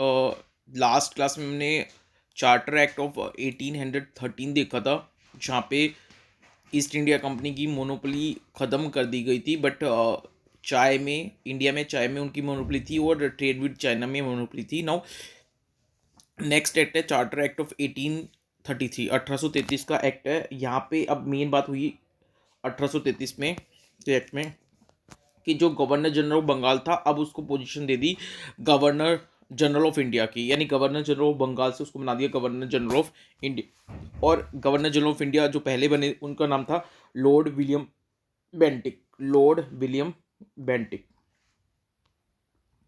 Last class में हमने charter act of 1813 देखा था, जहाँ पे ईस्ट इंडिया कंपनी की मोनोपोली ख़त्म कर दी गई थी। बट चाय में, इंडिया में चाय में उनकी मोनोपोली थी और ट्रेड विद चाइना में मोनोपोली थी। नाउ नेक्स्ट एक्ट है चार्टर एक्ट ऑफ 1833, 1833 का एक्ट है। यहाँ पे अब मेन बात हुई 1833 में के एक्ट में कि जो गवर्नर जनरल ऑफ बंगाल था, अब उसको position they the governor general of India की, यानी गवर्नर जनरल ऑफ बंगाल से उसको बना दिया गवर्नर जनरल ऑफ इंडिया। और गवर्नर जनरल ऑफ इंडिया जो पहले बने उनका नाम था Lord William Bentinck, Lord William Bentinck.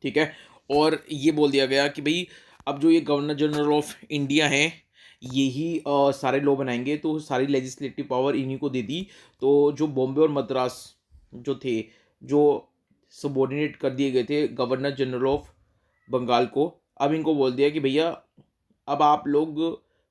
ठीक है। और ये बोल दिया गया कि भाई अब जो ये गवर्नर जनरल ऑफ इंडिया हैं, यही सारे लॉ बनाएंगे, तो सारी लेजिस्लेटिव पावर इन्हीं को दे दी। तो जो बॉम्बे और मद्रास जो थे, जो सबॉर्डिनेट कर दिए गए थे गवर्नर जनरल ऑफ बंगाल को, अब इनको बोल दिया कि भैया अब आप लोग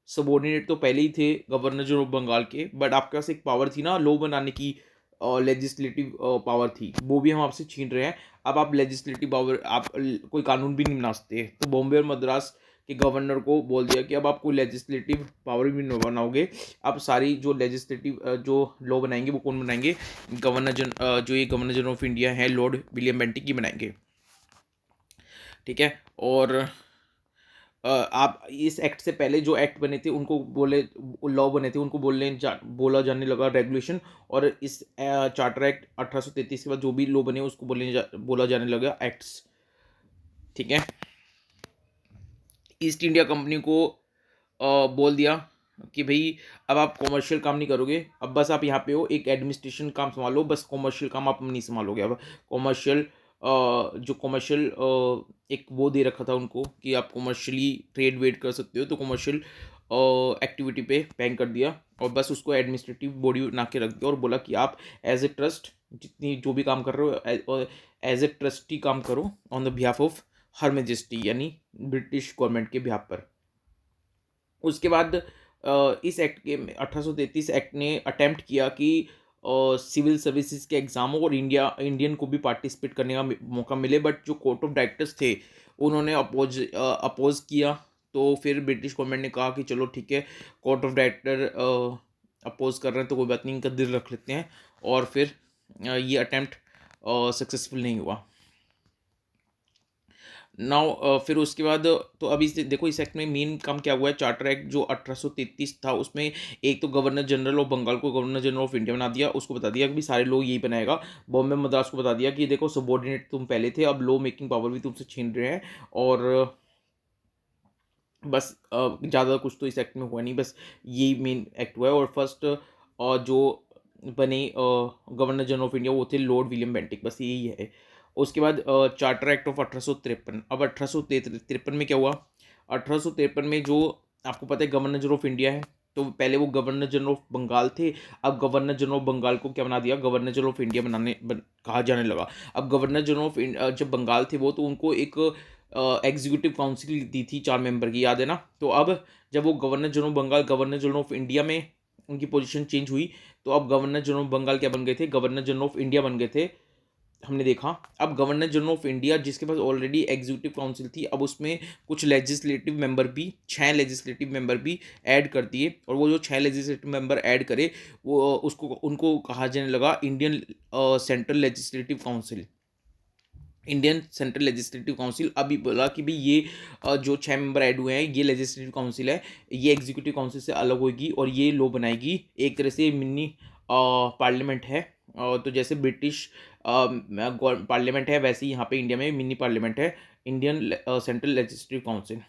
सबॉर्डिनेट तो पहले ही थे गवर्नर जनरल ऑफ बंगाल के, बट आपके पास एक पावर थी ना लॉ बनाने की, लेजिस्लेटिव पावर थी, वो भी हम आपसे छीन रहे हैं। अब आप लेजिस्लेटिव पावर, आप कोई कानून भी नहीं बना सकते। तो बॉम्बे और मद्रास के गवर्नर को बोल दिया कि अब आप कोई लेजिस्लेटिव पावर भी नहीं बनाओगे, अब सारी जो लेजिस्लेटिव जो लॉ बनाएंगे वो कौन बनाएंगे, जो ये गवर्नर जनरल ऑफ इंडिया है लॉर्ड विलियम बेंटिक ही बनाएंगे। ठीक है। और आप इस एक्ट से पहले जो एक्ट बने थे उनको बोले, लॉ बने थे उनको बोला जाने लगा रेगुलेशन। और इस चार्टर एक्ट 1833 के बाद जो भी लॉ बने उसको बोला जाने लगा एक्ट्स। ठीक है। ईस्ट इंडिया कंपनी को बोल दिया कि भाई अब आप कॉमर्शियल काम नहीं करोगे, अब बस आप यहाँ पे हो एक एडमिनिस्ट्रेशन काम संभालो, बस कॉमर्शियल काम आप नहीं संभालोगे। अब कॉमर्शियल जो कॉमर्शियल एक वो दे रखा था उनको कि आप कॉमर्शियली ट्रेड वेड कर सकते हो, तो कॉमर्शियल एक्टिविटी पे बैन कर दिया और बस उसको एडमिनिस्ट्रेटिव बॉडी बना के रख दिया और बोला कि आप एज ए ट्रस्ट जितनी जो भी काम कर रहे हो एज ए ट्रस्टी काम करो on the behalf of her majesty, यानी ब्रिटिश गवर्नमेंट के बिहाफ पर। उसके बाद इस एक्ट के 1833 एक्ट ने अटेम्प्ट किया कि सिविल सर्विसेज के एग्ज़ामों और इंडियन को भी पार्टिसिपेट करने का मौका मिले, बट जो कोर्ट ऑफ डायरेक्टर्स थे उन्होंने अपोज किया। तो फिर ब्रिटिश गवर्नमेंट ने कहा कि चलो ठीक है, कोर्ट ऑफ डायरेक्टर अपोज कर रहे हैं तो कोई बात नहीं, इनका दिल रख लेते हैं। और फिर ये अटेम्प्ट सक्सेसफुल नहीं हुआ। नाउ फिर उसके बाद तो अभी से देखो इस एक्ट में मेन काम क्या हुआ है, चार्टर एक्ट जो 1833 था उसमें एक तो गवर्नर जनरल ऑफ बंगाल को गवर्नर जनरल ऑफ इंडिया बना दिया, उसको बता दिया कि भी सारे लोग यही बनाएगा। बॉम्बे मद्रास को बता दिया कि देखो सबॉर्डिनेट तुम पहले थे, अब लॉ मेकिंग पावर भी तुमसे छीन रहे हैं। और बस ज़्यादा कुछ तो इस एक्ट में हुआ नहीं, बस यही मेन एक्ट हुआ है। और फर्स्ट जो बने गवर्नर जनरल ऑफ इंडिया वो थे लॉर्ड विलियम बेंटिक, बस यही है। उसके बाद चार्टर एक्ट ऑफ 1853। अब 1853 में क्या हुआ, 1853 में जो आपको पता है गवर्नर जनरल ऑफ इंडिया है, तो पहले वो गवर्नर जनरल ऑफ बंगाल थे। अब गवर्नर जनरल ऑफ बंगाल को क्या बना दिया, गवर्नर जनरल ऑफ इंडिया कहा जाने लगा। अब गवर्नर जनरल ऑफ जब बंगाल थे वो, तो उनको एक एग्जीक्यूटिव काउंसिल दी थी 4 मेंबर की, याद है ना। तो अब जब वो governor general Bengal governor general of India में उनकी पोजीशन चेंज हुई, तो अब गवर्नर जनरल ऑफ बंगाल क्या बन गए थे, गवर्नर जनरल ऑफ इंडिया बन गए थे। हमने देखा अब गवर्नर जनरल ऑफ इंडिया जिसके पास ऑलरेडी एग्जीक्यूटिव काउंसिल थी, अब उसमें कुछ लेजिस्लेटिव मेंबर भी, 6 लेजिस्लेटिव मेंबर भी ऐड कर दिए। और वो जो 6 लेजिस्लेटिव मेंबर ऐड करे वो उसको उनको कहा जाने लगा Indian central legislative council, Indian central legislative council. अभी बोला कि भाई ये जो 6 मेंबर ऐड हुए हैं ये लेजिस्लेटिव काउंसिल है, ये एग्जीक्यूटिव काउंसिल से अलग होगी और ये लॉ बनाएगी, एक तरह से मिनी पार्लियामेंट है। तो जैसे ब्रिटिश पार्लियामेंट है वैसे ही यहाँ पे इंडिया में मिनी पार्लियामेंट है, इंडियन सेंट्रल लेजिस्लेटिव काउंसिल।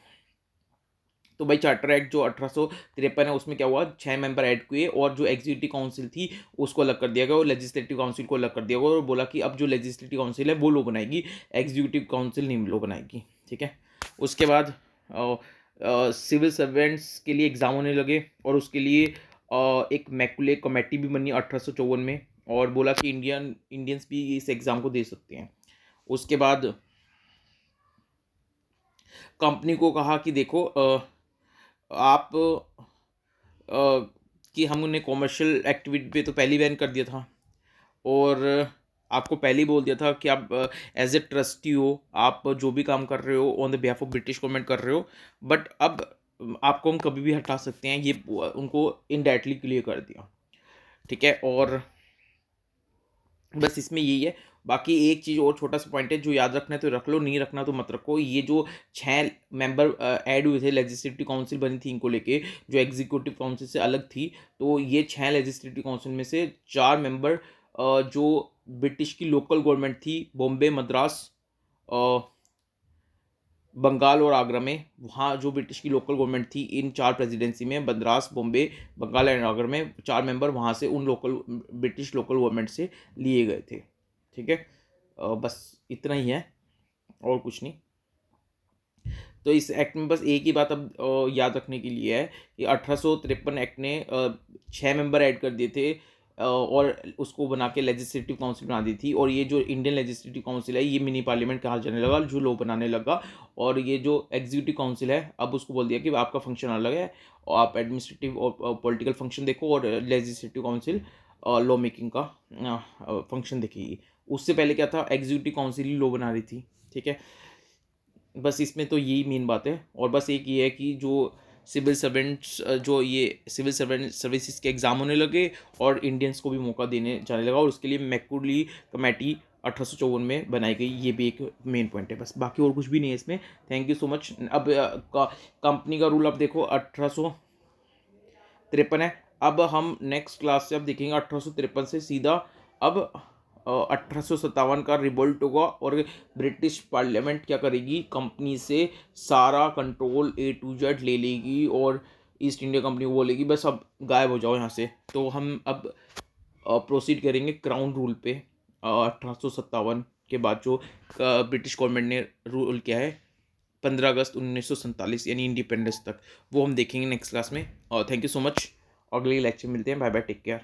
तो भाई चार्टर एक्ट जो 1853 है उसमें क्या हुआ, 6 मेंबर ऐड हुए और जो एग्जीक्यूटिव काउंसिल थी उसको अलग कर दिया गया और लेजिस्लेटिव काउंसिल को अलग कर दिया गया और बोला कि अब जो लेजिस्लेटिव काउंसिल है वो लो बनाएगी, एग्जीक्यूटिव काउंसिल नहीं लो बनाएगी। ठीक है। उसके बाद सिविल सर्वेंट्स के लिए एग्ज़ाम होने लगे और उसके लिए एक मैकुले कमेटी भी बनी 1854 में, और बोला कि इंडियंस भी इस एग्ज़ाम को दे सकते हैं। उसके बाद कंपनी को कहा कि देखो आप कि हम उन्हें कॉमर्शियल एक्टिविटी पे तो पहले बैन कर दिया था, और आपको पहले ही बोल दिया था कि आप एज ए ट्रस्टी हो, आप जो भी काम कर रहे हो on the behalf of British government कर रहे हो, बट अब आपको हम कभी भी हटा सकते हैं, ये उनको इनडायरेक्टली क्लियर कर दिया। ठीक है, और बस इसमें यही है। बाकी एक चीज़ और छोटा सा पॉइंट है, जो याद रखना है तो रख लो, नहीं रखना तो मत रखो। ये जो 6 मेंबर ऐड हुए थे, लेजिस्लेटिव काउंसिल बनी थी इनको लेके, जो एग्जीक्यूटिव काउंसिल से अलग थी, तो ये 6 लेजिस्लेटिव काउंसिल में से 4 मेंबर जो ब्रिटिश की लोकल गवर्नमेंट थी, बॉम्बे, मद्रास, बंगाल और आगरा में, वहाँ जो ब्रिटिश की लोकल गवर्नमेंट थी, इन 4 प्रेसिडेंसी में मद्रास, बॉम्बे, बंगाल एंड आगरा में 4 मेंबर वहाँ से उन लोकल ब्रिटिश लोकल गवर्नमेंट से लिए गए थे। ठीक है, बस इतना ही है और कुछ नहीं। तो इस एक्ट में बस एक ही बात अब याद रखने के लिए है कि 1853 एक्ट ने 6 मेंबर ऐड कर दिए थे, और उसको बना के लेजिस्लेटिव काउंसिल बना दी थी। और ये जो इंडियन लेजिस्लेटिव काउंसिल है, ये मिनी पार्लियामेंट कहा जाने लगा, जो लॉ बनाने लगा। और ये जो एग्जीक्यूटिव काउंसिल है, अब उसको बोल दिया कि आपका फंक्शन अलग है, और आप एडमिनिस्ट्रेटिव और पॉलिटिकल फंक्शन देखो, और लेजिस्लेटिव काउंसिल लॉ मेकिंग का फंक्शन देखेगी। उससे पहले क्या था, एग्जीक्यूटिव काउंसिल ही लॉ बना रही थी। ठीक है, बस इसमें तो यही मेन बात है। और बस एक ये है कि जो सिविल सर्वेंट्स, जो ये सिविल सर्वेंट सर्विसेज के एग्ज़ाम होने लगे, और इंडियंस को भी मौका देने जाने लगा, और उसके लिए मैकूली कमेटी 1854 में बनाई गई। ये भी एक मेन पॉइंट है, बस बाकी और कुछ भी नहीं है इसमें। Thank you so much. अब कंपनी का रूल अब देखो 1853 है। अब हम नेक्स्ट क्लास से अब देखेंगे 1853 से सीधा अब 1857 का रिवोल्ट होगा, और ब्रिटिश पार्लियामेंट क्या करेगी, कंपनी से सारा कंट्रोल A to Z ले लेगी, और ईस्ट इंडिया कंपनी को बोलेगी बस अब गायब हो जाओ यहाँ से। तो हम अब प्रोसीड करेंगे क्राउन रूल पे। 1857 के बाद जो ब्रिटिश गवर्नमेंट ने रूल किया है 15 अगस्त 1947 यानी इंडिपेंडेंस तक, वो हम देखेंगे नेक्स्ट क्लास में। और थैंक यू सो मच, अगले लेक्चर मिलते हैं। Bye bye, take care.